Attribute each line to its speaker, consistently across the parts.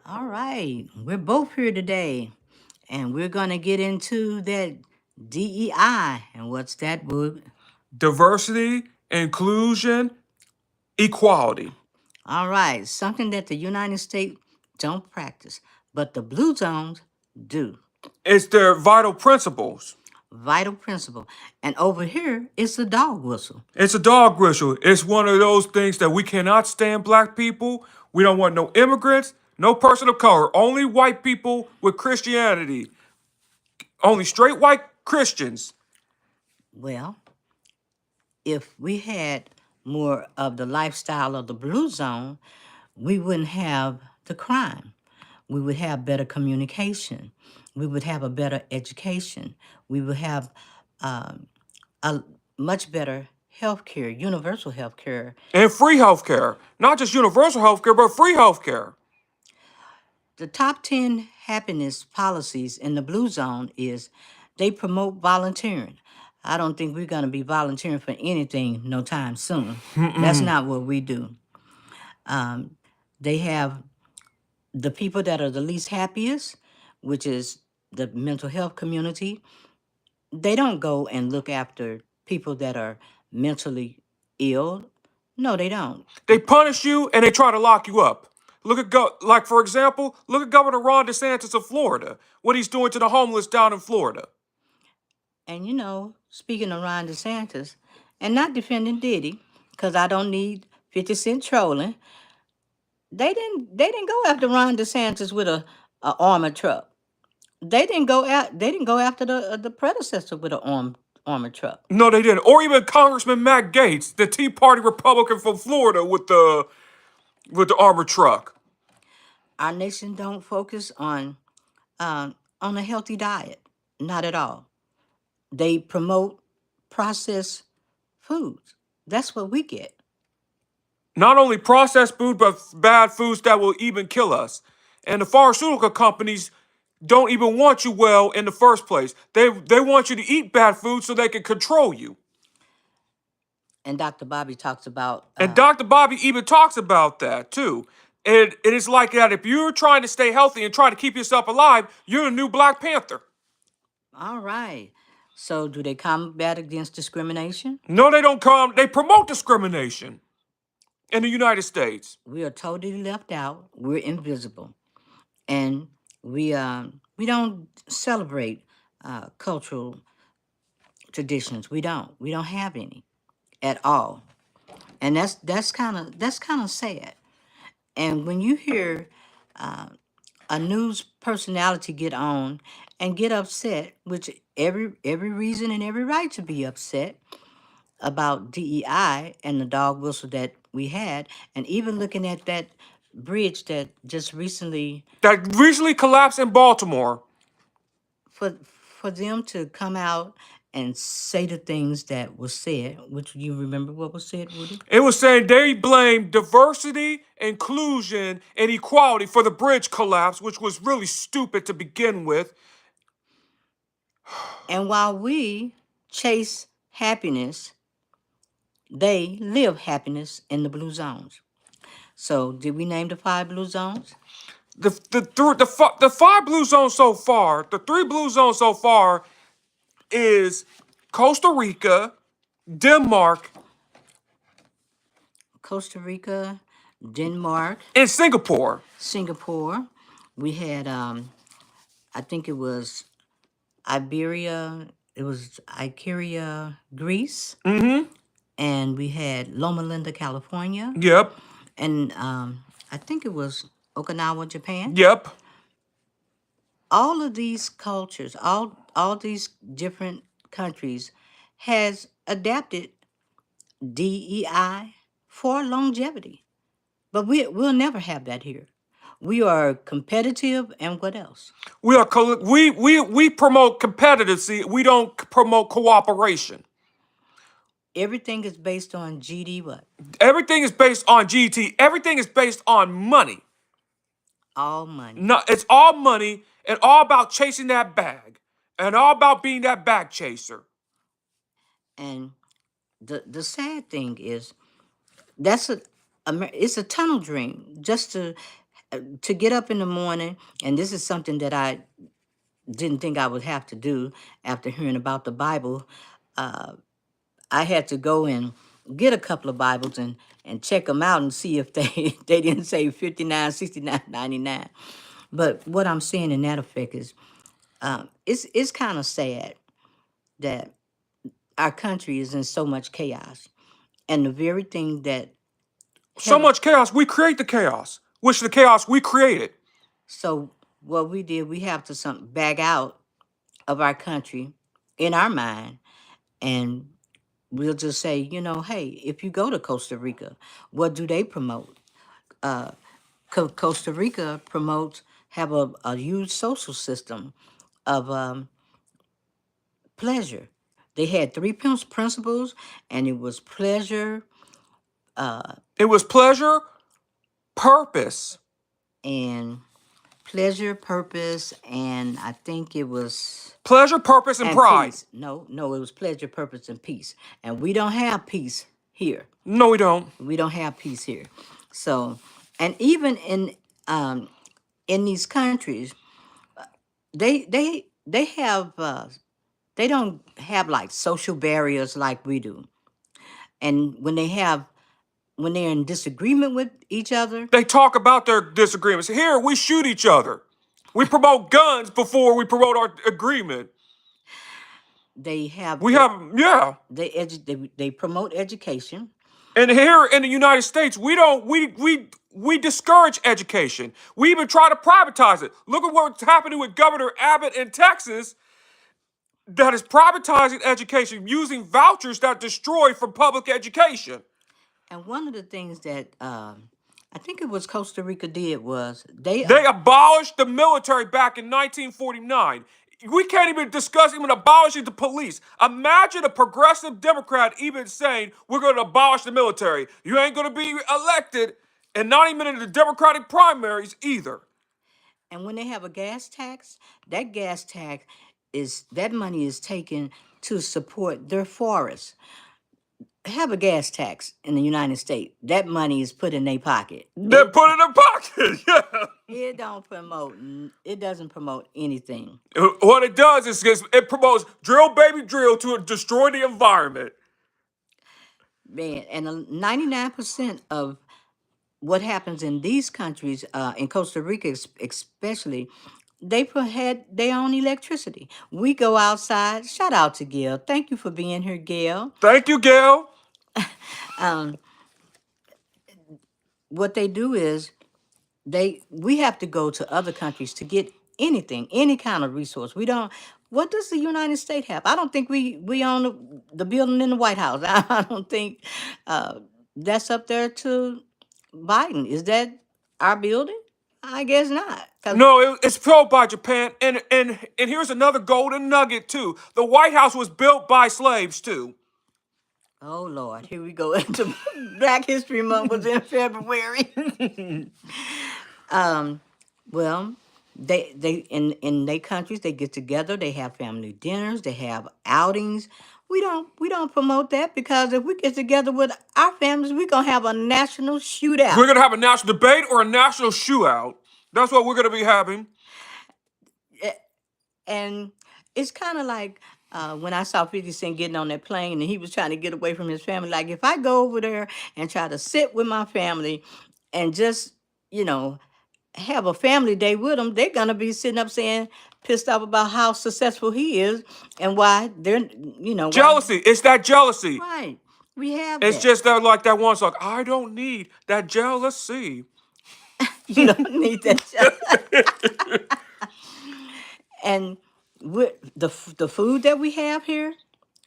Speaker 1: All right, we're both here today, and we're going to get into that DEI. And what's that, Wood?
Speaker 2: Diversity, inclusion, equality.
Speaker 1: All right, something that the United States don't practice, but the blue zones do.
Speaker 2: It's their vital principles.
Speaker 1: Vital principle. And over here is the dog whistle.
Speaker 2: It's a dog whistle. It's one of those things that we cannot stand black people. We don't want no immigrants, no person of color, only white people with Christianity, only straight white Christians.
Speaker 1: Well, if we had more of the lifestyle of the blue zone, we wouldn't have the crime. We would have better communication. We would have a better education. We would have um, a much better health care, universal health care.
Speaker 2: And free healthcare. Not just universal healthcare, but free healthcare.
Speaker 1: The top 10 happiness policies in the blue zone is they promote volunteering. I don't think we're going to be volunteering for anything no time soon. That's not what we do. Um, they have the people that are the least happiest, which is the mental health community. They don't go and look after people that are mentally ill. No, they don't.
Speaker 2: They punish you and they try to lock you up. Like for example, look at Governor Ron DeSantis of Florida. What he's doing to the homeless down in Florida.
Speaker 1: And speaking of Ron DeSantis, and not defending Diddy, because I don't need 50 Cent trolling, they didn't go after Ron DeSantis with a armored truck. They didn't go after the predecessor with an armored truck.
Speaker 2: No, they didn't. Or even Congressman Matt Gaetz, the Tea Party Republican from Florida, with the armored truck.
Speaker 1: Our nation don't focus on a healthy diet, not at all. They promote processed foods. That's what we get.
Speaker 2: Not only processed food, but bad foods that will even kill us. And the pharmaceutical companies don't even want you well in the first place. They want you to eat bad food so they can control you.
Speaker 1: And Dr. Bobby talks about
Speaker 2: And Dr. Bobby even talks about that too. And it is like that if you're trying to stay healthy and try to keep yourself alive, you're a new Black Panther.
Speaker 1: all right. So do they combat against discrimination?
Speaker 2: No, they don't come. They promote discrimination in the United States.
Speaker 1: We are totally left out. We're invisible, and we don't celebrate cultural traditions. We don't. We don't have any at all, and that's kind of sad. And when you hear uh, a news personality get on and get upset, which every reason and every right to be upset about DEI and the dog whistle that we had, and even looking at that bridge that just recently,
Speaker 2: That recently collapsed in Baltimore.
Speaker 1: for them to come out and say the things that was said, which you remember what was said, Woody?
Speaker 2: It was saying they blamed diversity, inclusion, and equality for the bridge collapse, which was really stupid to begin with.
Speaker 1: And while we chase happiness, they live happiness in the blue zones. So, did we name the five blue zones?
Speaker 2: The five blue zones so far, the three blue zones so far is Costa Rica, Denmark,
Speaker 1: Costa Rica, Denmark,
Speaker 2: and Singapore.
Speaker 1: Singapore. We had, I think it was Iberia, it was Ikaria, Greece,
Speaker 2: Mm-hmm.
Speaker 1: and we had Loma, California,
Speaker 2: Yep.
Speaker 1: and I think it was Okinawa, Japan.
Speaker 2: Yep.
Speaker 1: All of these cultures, all these different countries, has adapted DEI for longevity, but we'll never have that here. We are competitive, and what else?
Speaker 2: We promote competitivity. We don't promote cooperation.
Speaker 1: Everything is based on GD what?
Speaker 2: Everything is based on GT. Everything is based on money.
Speaker 1: All money.
Speaker 2: No, it's all money and all about chasing that bag and all about being that bag chaser.
Speaker 1: And the sad thing is that's it's a tunnel dream just to to get up in the morning, and this is something that I didn't think I would have to do after hearing about the Bible. Uh, I had to go and get a couple of Bibles and check them out and see if they they didn't say 59, 69, 99. But what I'm saying in that effect is, it's kind of sad that our country is in so much chaos, and the very thing that
Speaker 2: So
Speaker 1: heaven.
Speaker 2: much chaos, we create the chaos. Which the chaos we created.
Speaker 1: So what we did, we have to some back out of our country in our mind, and we'll just say, hey, if you go to Costa Rica, what do they promote? Uh, Costa Rica promotes have a huge social system of pleasure. They had three principles, and it was pleasure, uh,
Speaker 2: It was pleasure, purpose.
Speaker 1: and pleasure, purpose, and I think it was
Speaker 2: Pleasure, purpose, and
Speaker 1: and
Speaker 2: pride.
Speaker 1: peace. No, it was pleasure, purpose, and peace. And we don't have peace here.
Speaker 2: No, we don't.
Speaker 1: We don't have peace here. So, and even in these countries, they have they don't have like social barriers like we do. And when they're in disagreement with each other,
Speaker 2: They talk about their disagreements. Here, we shoot each other. We promote guns before we promote our agreement.
Speaker 1: they have
Speaker 2: We have, yeah.
Speaker 1: they promote education.
Speaker 2: And here in the United States, we don't, we discourage education. We even try to privatize it. Look at what's happening with Governor Abbott in Texas that is privatizing education using vouchers that destroy from public education.
Speaker 1: And one of the things that I think it was Costa Rica did was
Speaker 2: They abolished the military back in 1949. We can't even discuss even abolishing the police. Imagine a progressive Democrat even saying, we're going to abolish the military. You ain't going to be elected, and not even in the Democratic primaries either.
Speaker 1: and when they have a gas tax, that gas tax is that money is taken to support their forests. Have a gas tax in the United States. That money is put in their pocket.
Speaker 2: They put it in their pocket. Yeah.
Speaker 1: It doesn't promote anything.
Speaker 2: What it does is it promotes drill baby drill to destroy the environment.
Speaker 1: Man, and 99% of what happens in these countries, in Costa Rica especially, had their own electricity. We go outside. Shout out to Gail. Thank you for being here, Gail.
Speaker 2: Thank you, Gail.
Speaker 1: Um, what they do is we have to go to other countries to get anything, any kind of resource. We don't. What does the United States have? I don't think we own the building in the White House. I don't think that's up there to Biden. Is that our building? I guess not.
Speaker 2: No, it's built by Japan, and here's another golden nugget too. The White House was built by slaves too.
Speaker 1: Oh Lord, here we go into Black History Month was in February. um, well, they in their countries they get together, they have family dinners, they have outings. We don't promote that because if we get together with our families, we're gonna have a national
Speaker 2: We're
Speaker 1: shootout.
Speaker 2: gonna have a national debate or a national shootout. That's what we're gonna be having.
Speaker 1: And it's kind of like when I saw 50 Cent getting on that plane and he was trying to get away from his family. Like, if I go over there and try to sit with my family and just, you know, have a family day with them, they're going to be sitting up saying, pissed off about how successful he is and why why.
Speaker 2: Jealousy. It's that jealousy.
Speaker 1: Right. We have
Speaker 2: It's
Speaker 1: that.
Speaker 2: just that like that one song. I don't need that jealousy.
Speaker 1: You don't need that. And the food that we have here,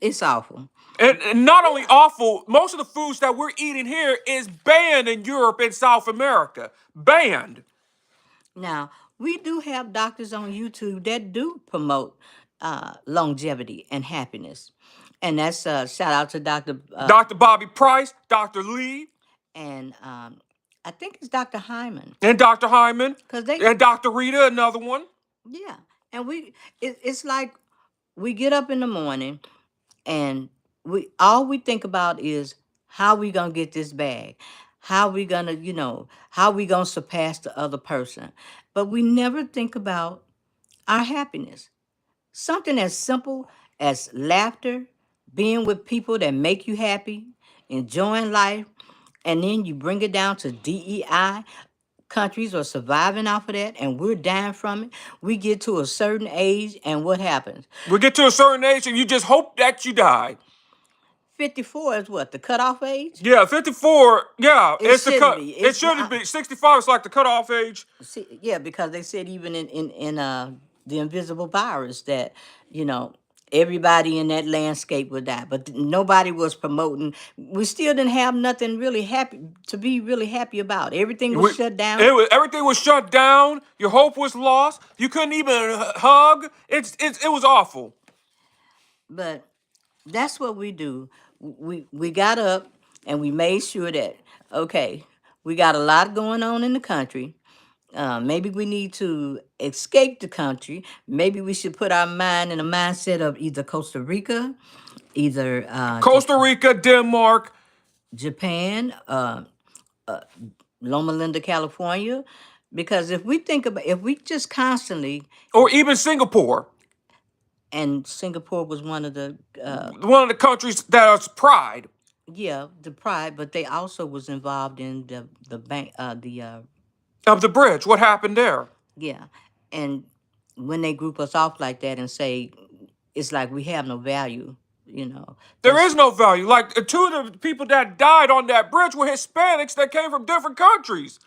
Speaker 1: it's awful.
Speaker 2: And not only awful, most of the foods that we're eating here is banned in Europe and South America. Banned.
Speaker 1: Now, we do have doctors on YouTube that do promote longevity and happiness. And that's shout out to Dr.
Speaker 2: Dr. Bobby Price, Dr. Lee,
Speaker 1: And I think it's Dr. Hyman.
Speaker 2: and Dr. Hyman,
Speaker 1: Because they,
Speaker 2: and Dr. Rita, another one.
Speaker 1: yeah. And it's like we get up in the morning and all we think about is how we going to get this bag. How we gonna, how we gonna surpass the other person? But we never think about our happiness. Something as simple as laughter, being with people that make you happy, enjoying life, and then you bring it down to DEI. Countries are surviving off of that, and we're dying from it. We get to a certain age, and what happens?
Speaker 2: We get to a certain age and you just hope that you die.
Speaker 1: 54 is what, the cutoff age?
Speaker 2: Yeah, 54. Yeah,
Speaker 1: It
Speaker 2: it's the
Speaker 1: shouldn't
Speaker 2: cut.
Speaker 1: be.
Speaker 2: It
Speaker 1: It's
Speaker 2: shouldn't
Speaker 1: not.
Speaker 2: be. 65 is like the cutoff age.
Speaker 1: See, yeah, because they said even in the invisible virus that you know everybody in that landscape would die, but nobody was promoting. We still didn't have nothing really happy to be really happy about. Everything was
Speaker 2: We,
Speaker 1: shut down.
Speaker 2: everything was shut down. Your hope was lost. You couldn't even hug. It was awful.
Speaker 1: But that's what we do. We got up and we made sure that okay, we got a lot going on in the country. Maybe we need to escape the country. Maybe we should put our mind in a mindset of either Costa Rica, either
Speaker 2: Costa Rica, Denmark,
Speaker 1: Japan, Loma Linda, California. Because if we think about, if we just constantly,
Speaker 2: or even Singapore.
Speaker 1: and Singapore was one of the,
Speaker 2: One of the countries that has pride
Speaker 1: yeah, the pride, but they also was involved in the bank,
Speaker 2: of the bridge. What happened there?
Speaker 1: yeah, and when they group us off like that and say it's like we have no value, you know,
Speaker 2: There
Speaker 1: that's
Speaker 2: is no value. Like two of the people that died on that bridge were Hispanics that came from different countries.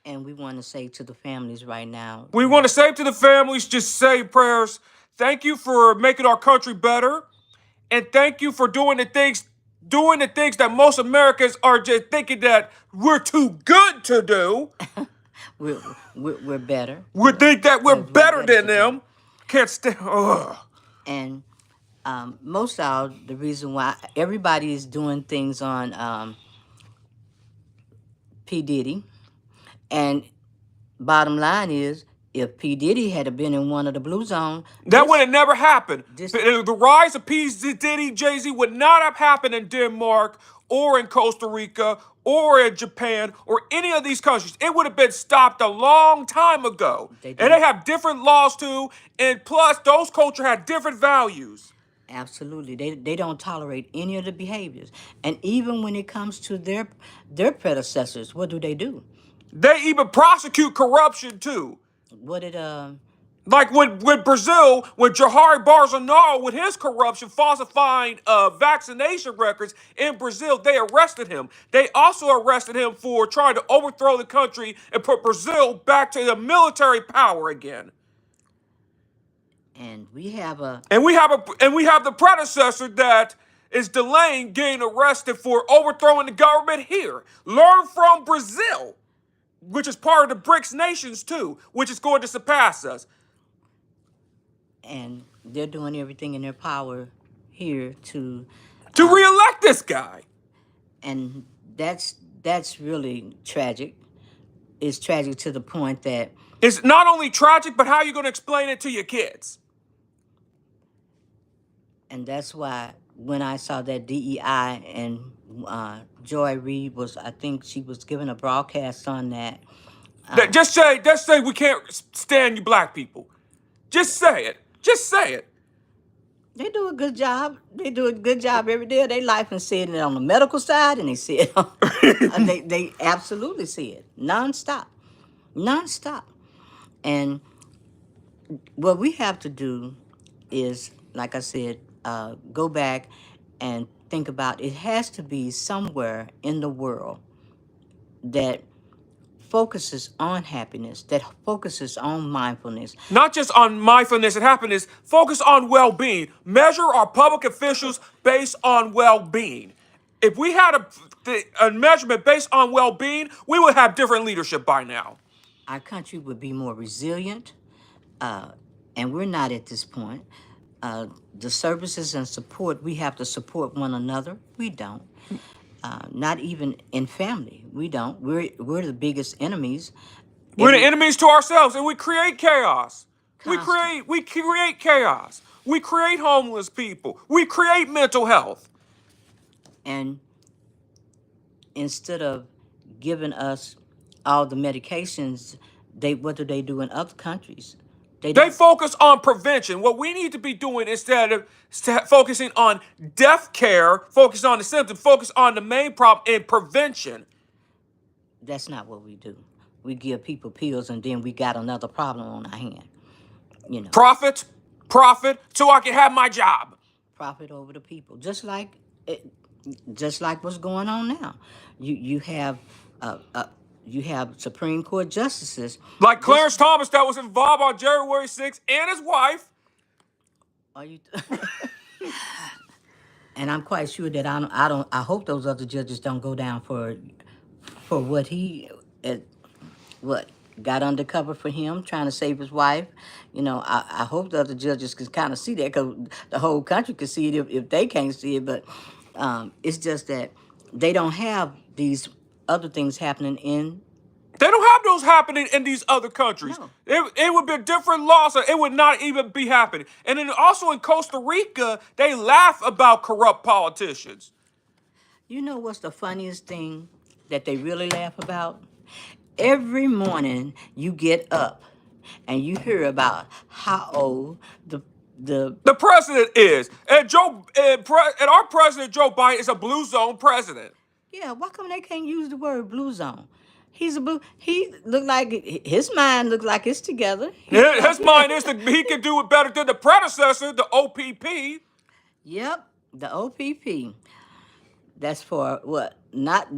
Speaker 1: and we want to say to the families right now,
Speaker 2: We want to say to the families, just say prayers. Thank you for making our country better. And thank you for doing the things that most Americans are just thinking that we're too good to do.
Speaker 1: we're we're better.
Speaker 2: We think that we're
Speaker 1: There's we're
Speaker 2: better
Speaker 1: better
Speaker 2: than
Speaker 1: to do.
Speaker 2: them. Can't stand. Ugh.
Speaker 1: And most of the reason why everybody is doing things on P Diddy, and bottom line is, if P Diddy had been in one of the blue zone,
Speaker 2: That would have never happened.
Speaker 1: this
Speaker 2: The rise of P. Diddy, Jay-Z would not have happened in Denmark or in Costa Rica or in Japan or any of these countries. It would have been stopped a long time ago.
Speaker 1: they
Speaker 2: And they
Speaker 1: don't.
Speaker 2: have different laws too. And plus, those cultures had different values.
Speaker 1: Absolutely, they don't tolerate any of the behaviors, and even when it comes to their predecessors, what do they do?
Speaker 2: They even prosecute corruption too.
Speaker 1: What did
Speaker 2: Like with Brazil, with Jair Bolsonaro, with his corruption, falsifying vaccination records in Brazil, they arrested him. They also arrested him for trying to overthrow the country and put Brazil back to the military power again.
Speaker 1: and we have a
Speaker 2: And we have the predecessor that is delaying getting arrested for overthrowing the government here. Learn from Brazil, which is part of the BRICS nations too, which is going to surpass us.
Speaker 1: and they're doing everything in their power here to
Speaker 2: To reelect this guy.
Speaker 1: and that's really tragic. It's tragic to the point that,
Speaker 2: It's not only tragic, but how are you going to explain it to your kids?
Speaker 1: and that's why when I saw that DEI and Joy Reid was, I think she was giving a broadcast on that.
Speaker 2: Just say we can't stand you black people. Just say it. Just say it.
Speaker 1: They do a good job. They do a good job every day of their life, and see it on the medical side, and they see it. They absolutely see it nonstop, nonstop. And what we have to do is, like I said, go back and think about, it has to be somewhere in the world that focuses on happiness, that focuses on mindfulness.
Speaker 2: Not just on mindfulness and happiness, focus on well-being. Measure our public officials based on well-being. If we had a measurement based on well-being, we would have different leadership by now.
Speaker 1: Our country would be more resilient, and we're not at this point. The services and support, we have to support one another. We don't. Not even in family. We don't. We're the biggest enemies.
Speaker 2: We're the
Speaker 1: Every
Speaker 2: enemies to ourselves, and we create chaos.
Speaker 1: constant.
Speaker 2: We create chaos. We create homeless people. We create mental health.
Speaker 1: And instead of giving us all the medications. What do they do in other countries? They
Speaker 2: They
Speaker 1: don't.
Speaker 2: focus on prevention. What we need to be doing instead of focusing on death care, focus on the symptom, focus on the main problem in prevention.
Speaker 1: That's not what we do. We give people pills and then we got another problem on our hand. You know,
Speaker 2: Profit, profit, so I can have my job.
Speaker 1: profit over the people. Just like what's going on now. You have you have Supreme Court justices.
Speaker 2: Like
Speaker 1: Just
Speaker 2: Clarence Thomas that was involved on January 6th and his wife.
Speaker 1: are you? And I'm quite sure that I hope those other judges don't go down for what he what got undercover for him trying to save his wife. I hope the other judges can kind of see that, because the whole country can see it if they can't see it. But it's just that they don't have these other things happening in.
Speaker 2: They don't have those happening in these other countries.
Speaker 1: No.
Speaker 2: It would be a different law, so it would not even be happening. And then also in Costa Rica, they laugh about corrupt politicians.
Speaker 1: You know what's the funniest thing that they really laugh about? Every morning you get up and you hear about how old the
Speaker 2: The president is. And our president, Joe Biden, is a blue zone president.
Speaker 1: yeah, why come they can't use the word blue zone? He look like his mind looks like it's together.
Speaker 2: His mind is that he can do it better than the predecessor, the OPP.
Speaker 1: Yep, the OPP. That's for what? Not